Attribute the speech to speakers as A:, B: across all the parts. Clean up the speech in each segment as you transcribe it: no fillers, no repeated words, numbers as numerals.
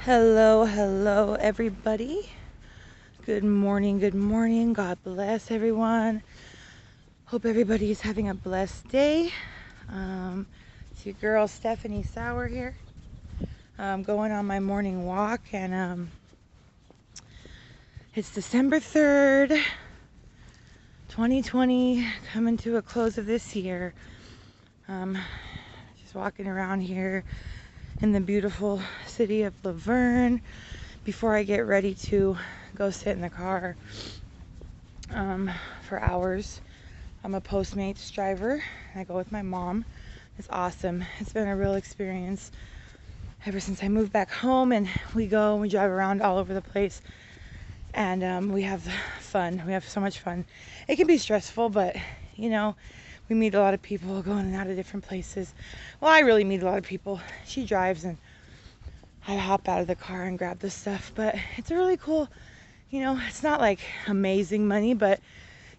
A: Hello, everybody. Good morning, good morning. God bless everyone. Hope everybody is having a blessed day. It's your girl Stephanie Sauer here. I'm going on my morning walk, and it's December 3rd, 2020, coming to a close of this year. Just walking around here in the beautiful city of La Verne before I get ready to go sit in the car for hours. I'm a Postmates driver. I go with my mom. It's awesome. It's been a real experience ever since I moved back home, and we drive around all over the place, and we have fun. We have so much fun. It can be stressful, but we meet a lot of people going in and out of different places. Well, I really meet a lot of people. She drives and I hop out of the car and grab the stuff, but it's a really cool, it's not like amazing money, but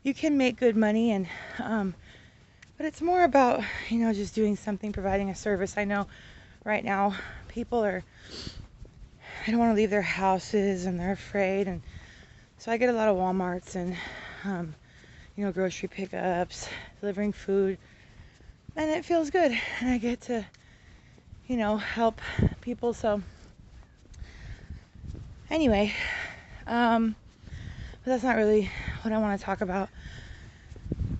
A: you can make good money, and but it's more about, just doing something, providing a service. I know right now people they don't want to leave their houses and they're afraid, and so I get a lot of Walmarts and grocery pickups, delivering food, and it feels good, and I get to help people. So anyway, but that's not really what I want to talk about.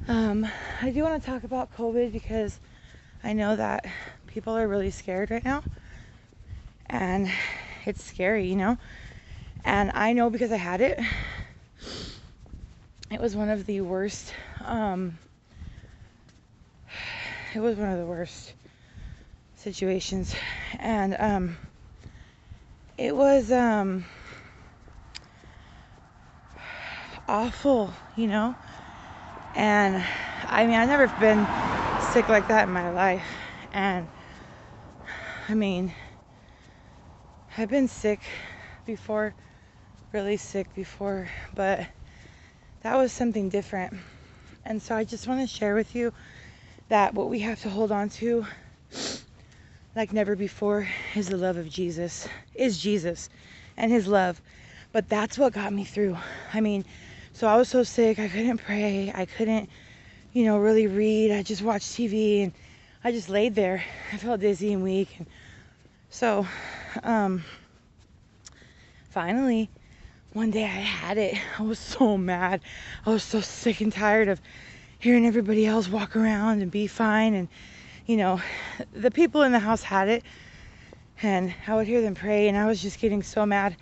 A: I do want to talk about COVID because I know that people are really scared right now, and it's scary, and I know because I had it. It was one of the worst, situations, and it was awful, and I mean, I've never been sick like that in my life, and I mean, I've been sick before, really sick before, but that was something different. And so I just want to share with you that what we have to hold on to like never before is the love of Jesus, and his love. But that's what got me through. I mean, so I was so sick, I couldn't pray, I couldn't, really read. I just watched TV, and I just laid there. I felt dizzy and weak. And so, finally, one day I had it. I was so mad. I was so sick and tired of hearing everybody else walk around and be fine. And, the people in the house had it, and I would hear them pray, and I was just getting so mad.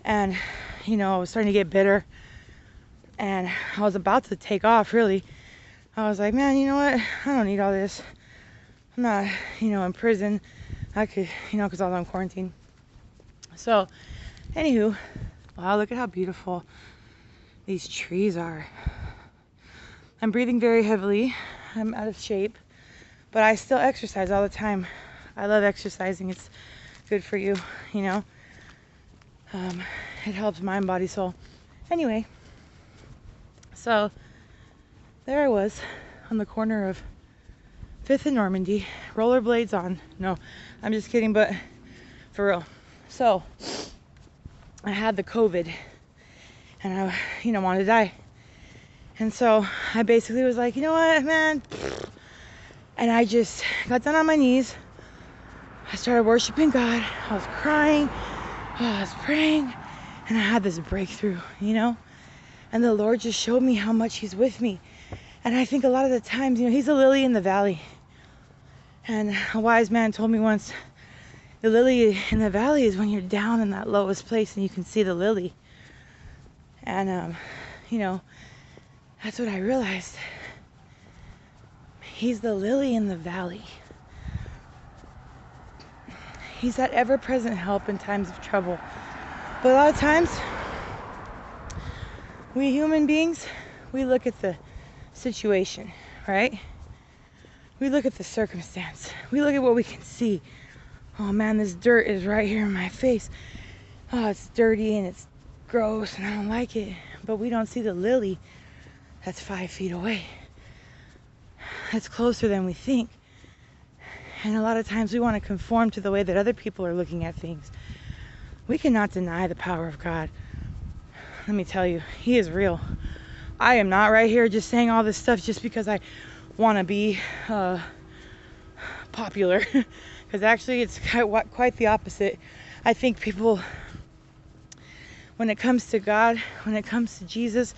A: And, I was starting to get bitter, and I was about to take off, really. I was like, man, you know what? I don't need all this. I'm not, in prison. I could, because I was on quarantine. So, anywho, wow, look at how beautiful these trees are. I'm breathing very heavily. I'm out of shape, but I still exercise all the time. I love exercising. It's good for you, It helps mind, body, soul. Anyway, so there I was on the corner of 5th and Normandy, rollerblades on. No, I'm just kidding, but for real. So I had the COVID, and I, wanted to die. And so I basically was like, you know what, man? And I just got down on my knees. I started worshiping God. I was crying. I was praying. And I had this breakthrough, And the Lord just showed me how much he's with me. And I think a lot of the times, he's a lily in the valley. And a wise man told me once, the lily in the valley is when you're down in that lowest place and you can see the lily. And, that's what I realized. He's the lily in the valley. He's that ever-present help in times of trouble. But a lot of times, we human beings, we look at the situation, right? We look at the circumstance. We look at what we can see. Oh man, this dirt is right here in my face. Oh, it's dirty and it's gross and I don't like it. But we don't see the lily that's 5 feet away. That's closer than we think. And a lot of times we want to conform to the way that other people are looking at things. We cannot deny the power of God. Let me tell you, He is real. I am not right here just saying all this stuff just because I want to be popular. Because actually it's quite the opposite. I think people, when it comes to God, when it comes to Jesus,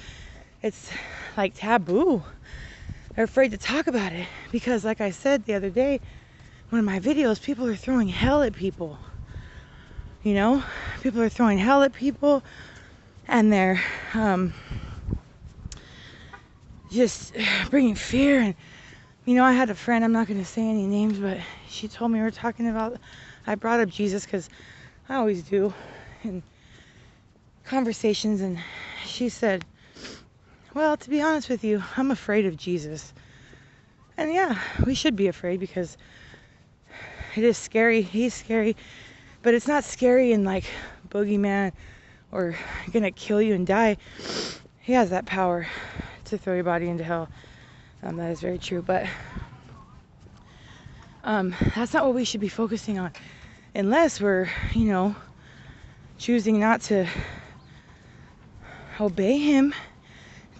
A: it's like taboo. They're afraid to talk about it because, like I said the other day, one of my videos, people are throwing hell at people. You know, people are throwing hell at people, and they're just bringing fear. And you know, I had a friend, I'm not going to say any names, but she told me, we were talking about, I brought up Jesus because I always do in conversations, and she said, well, to be honest with you, I'm afraid of Jesus. And yeah, we should be afraid because it is scary. He's scary, but it's not scary in like boogeyman or gonna kill you and die. He has that power to throw your body into hell. That is very true, but that's not what we should be focusing on, unless we're, you know, choosing not to obey Him,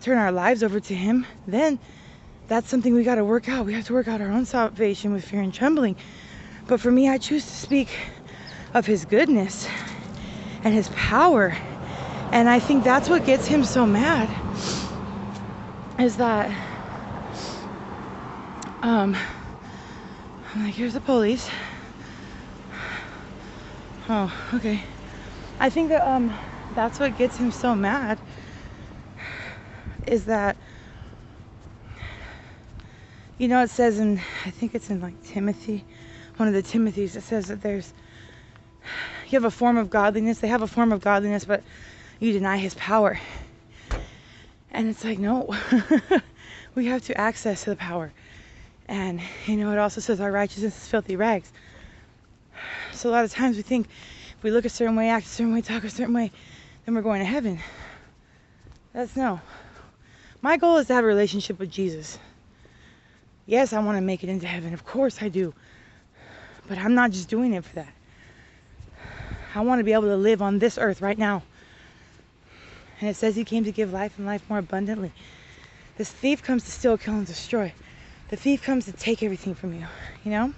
A: turn our lives over to Him. Then that's something we got to work out. We have to work out our own salvation with fear and trembling. But for me, I choose to speak of His goodness and His power. And I think that's what gets Him so mad, is that I'm like, here's the police. Oh, okay. I think that that's what gets Him so mad, is that, you know, it says in, I think it's in like Timothy, one of the Timothys, it says that you have a form of godliness. They have a form of godliness, but you deny His power. And it's like, no, we have to access the power. And, you know, it also says our righteousness is filthy rags. So a lot of times we think if we look a certain way, act a certain way, talk a certain way, then we're going to heaven. That's no. My goal is to have a relationship with Jesus. Yes, I want to make it into heaven. Of course I do. But I'm not just doing it for that. I want to be able to live on this earth right now. And it says He came to give life and life more abundantly. This thief comes to steal, kill, and destroy. The thief comes to take everything from you, you know?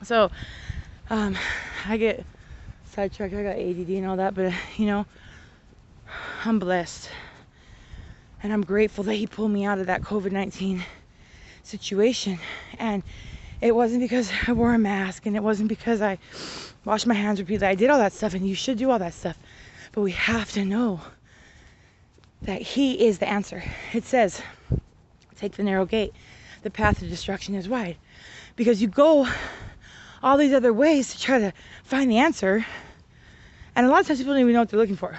A: So, I get sidetracked. I got ADD and all that, but, you know, I'm blessed. And I'm grateful that He pulled me out of that COVID-19 situation. And it wasn't because I wore a mask, and it wasn't because I washed my hands repeatedly. I did all that stuff, and you should do all that stuff. But we have to know that He is the answer. It says, take the narrow gate. The path to destruction is wide. Because you go all these other ways to try to find the answer. And a lot of times people don't even know what they're looking for.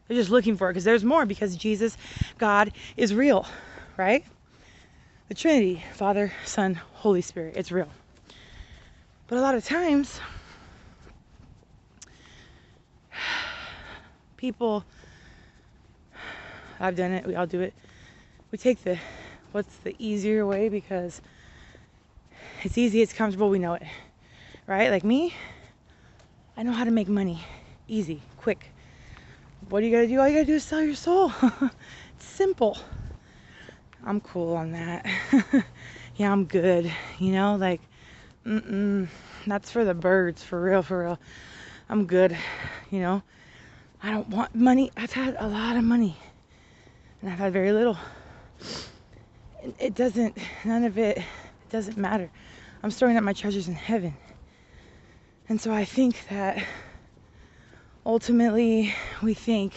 A: They're just looking for it because there's more, because Jesus, God, is real, right? The Trinity, Father, Son, Holy Spirit, it's real. But a lot of times, people, I've done it, we all do it, we take what's the easier way because it's easy, it's comfortable, we know it, right? Like me, I know how to make money, easy, quick. What do you gotta do? All you gotta do is sell your soul. It's simple. I'm cool on that. Yeah, I'm good, you know, like, that's for the birds, for real, for real. I'm good, you know. I don't want money. I've had a lot of money, and I've had very little. It doesn't, none of it doesn't matter. I'm storing up my treasures in heaven. And so I think that ultimately we think,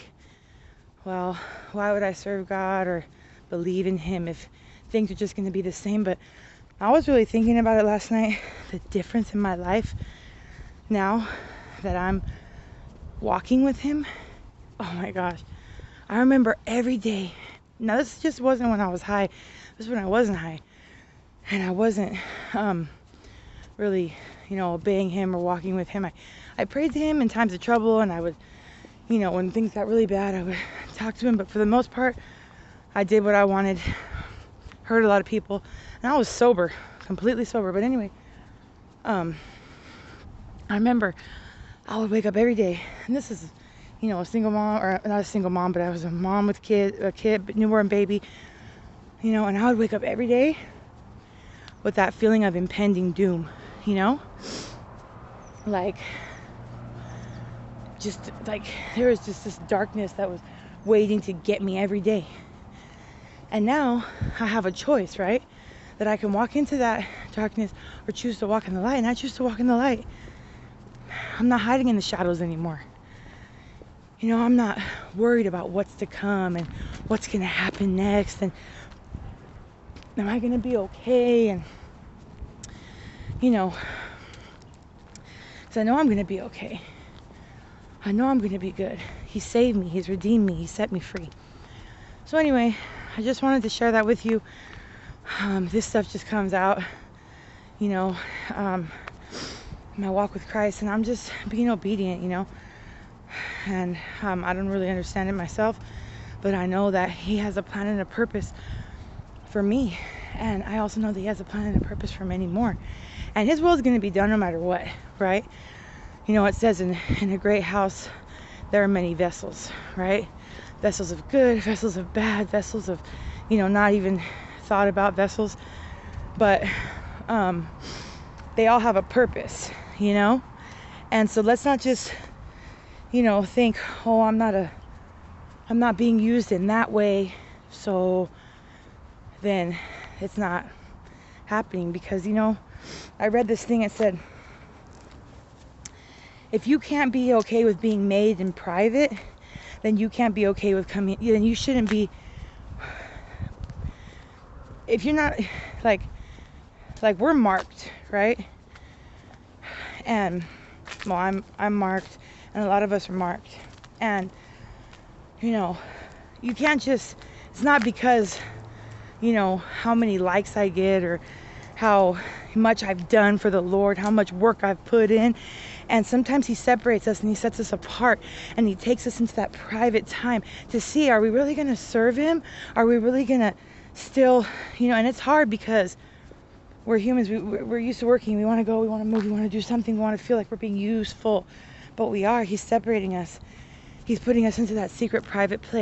A: well, why would I serve God or believe in Him if things are just going to be the same? But I was really thinking about it last night, the difference in my life now that I'm walking with Him. Oh my gosh. I remember every day. Now this just wasn't when I was high. This was when I wasn't high. And I wasn't really, you know, obeying Him or walking with Him. I prayed to Him in times of trouble, and I would, you know, when things got really bad, I would talk to Him. But for the most part, I did what I wanted, hurt a lot of people, and I was sober, completely sober. But anyway, I remember I would wake up every day, and this is, you know, a single mom, or not a single mom, but I was a mom with a kid, newborn baby, you know, and I would wake up every day with that feeling of impending doom, you know, like, just like there was just this darkness that was waiting to get me every day. And now I have a choice, right? That I can walk into that darkness or choose to walk in the light, and I choose to walk in the light. I'm not hiding in the shadows anymore. You know, I'm not worried about what's to come and what's going to happen next, and am I going to be okay? And, you know, because I know I'm going to be okay. I know I'm going to be good. He saved me. He's redeemed me. He set me free. So anyway, I just wanted to share that with you. This stuff just comes out, you know, my walk with Christ, and I'm just being obedient, you know. And I don't really understand it myself, but I know that He has a plan and a purpose for me. And I also know that He has a plan and a purpose for many more. And His will is going to be done no matter what, right? You know, it says in a great house, there are many vessels, right? Vessels of good, vessels of bad, vessels of, you know, not even thought about vessels. But they all have a purpose, you know? And so let's not just, you know, think, oh, I'm not being used in that way, so then it's not happening. Because, you know, I read this thing, it said, if you can't be okay with being made in private, then you can't be okay with coming, then you shouldn't be, if you're not, like we're marked, right? And, well, I'm marked, and a lot of us are marked. And, you know, you can't just, it's not because, you know, how many likes I get or how much I've done for the Lord, how much work I've put in. And sometimes He separates us and He sets us apart, and He takes us into that private time to see, are we really going to serve Him? Are we really going to still, you know, and it's hard because we're humans. We're used to working. We want to go, we want to move, we want to do something, we want to feel like we're being useful. But we are. He's separating us. He's putting us into that secret private place.